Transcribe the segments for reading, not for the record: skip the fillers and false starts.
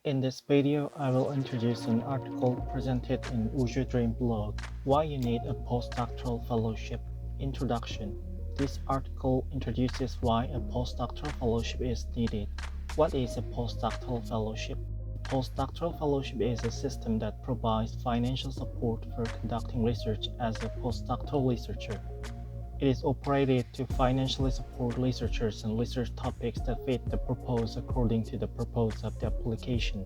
In this video, I will introduce an article presented in woojoodream blog, Why You Need a Postdoctoral Fellowship. Introduction. This article introduces why a postdoctoral fellowship is needed. What is a postdoctoral fellowship? A postdoctoral fellowship is a system that provides financial support for conducting research as a postdoctoral researcher. It is operated to financially support researchers and research topics that fit the purpose according to the purpose of the application.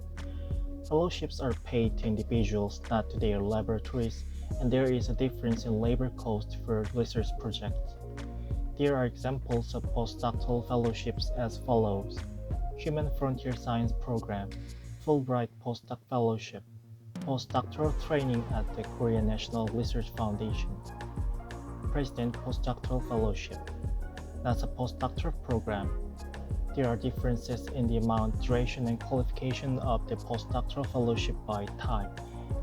Fellowships are paid to individuals, not to their laboratories, and there is a difference in labor cost for research projects. There are examples of postdoctoral fellowships as follows: Human Frontier Science Program, Fulbright Postdoc Fellowship, Postdoctoral Training at the Korean National Research Foundation, President Postdoctoral Fellowship. That's a postdoctoral program. There are differences in the amount, duration, and qualification of the postdoctoral fellowship by type.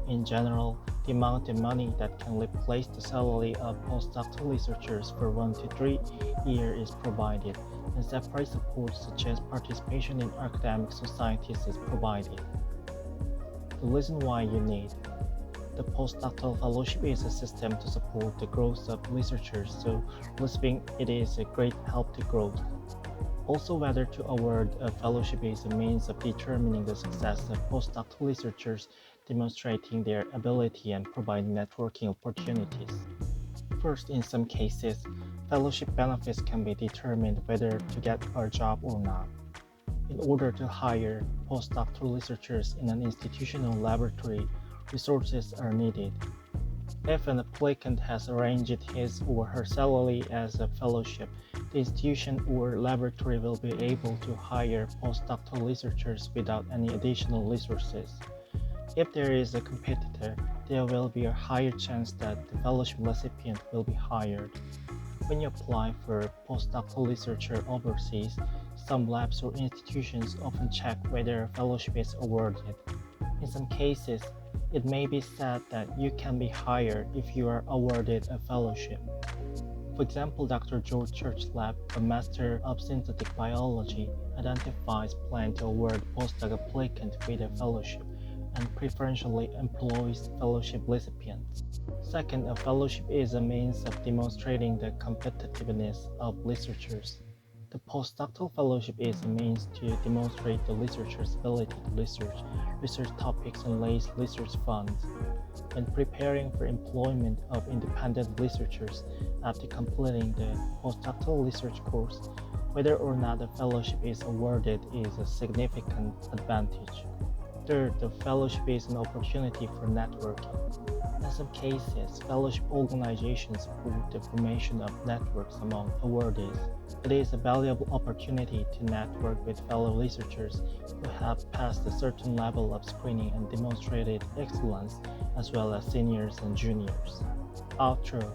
In general, the amount of money that can replace the salary of postdoctoral researchers for 1 to 3 years is provided, and separate support such as participation in academic societies is provided. The reason why you need the postdoctoral fellowship is a system to support the growth of researchers, so receiving it is a great help to growth. Also, whether to award a fellowship is a means of determining the success of postdoctoral researchers, demonstrating their ability and providing networking opportunities. First, in some cases, fellowship benefits can be determined whether to get a job or not. In order to hire postdoctoral researchers in an institutional laboratory, resources are needed. If an applicant has arranged his or her salary as a fellowship, the institution or laboratory will be able to hire postdoctoral researchers without any additional resources. If there is a competitor, there will be a higher chance that the fellowship recipient will be hired. When you apply for a postdoctoral researcher overseas, some labs or institutions often check whether a fellowship is awarded. In some cases, it may be said that you can be hired if you are awarded a fellowship. For example, Dr. George Church's lab, a Master of Synthetic Biology, identifies plan to award postdoc applicant with a fellowship and preferentially employs fellowship recipients. Second, a fellowship is a means of demonstrating the competitiveness of researchers. The postdoctoral fellowship is a means to demonstrate the researcher's ability to research topics and raise research funds. When preparing for employment of independent researchers after completing the postdoctoral research course, whether or not a fellowship is awarded is a significant advantage. Third, the fellowship is an opportunity for networking. In some cases, fellowship organizations support the formation of networks among awardees. It is a valuable opportunity to network with fellow researchers who have passed a certain level of screening and demonstrated excellence, as well as seniors and juniors. Outro.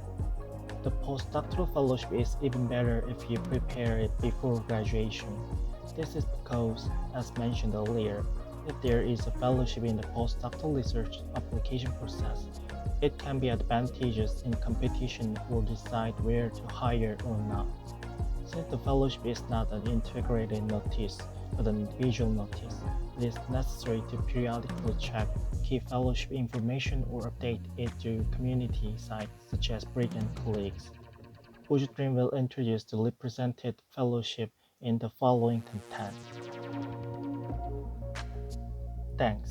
The postdoctoral fellowship is even better if you prepare it before graduation. This is because, as mentioned earlier, if there is a fellowship in the postdoctoral research application process, it can be advantageous in competition or decide where to hire or not. Since the fellowship is not an integrated notice, but an individual notice, it is necessary to periodically check key fellowship information or update it to community sites such as Brig and colleagues. woojoodream will introduce the represented fellowship in the following content. Thanks.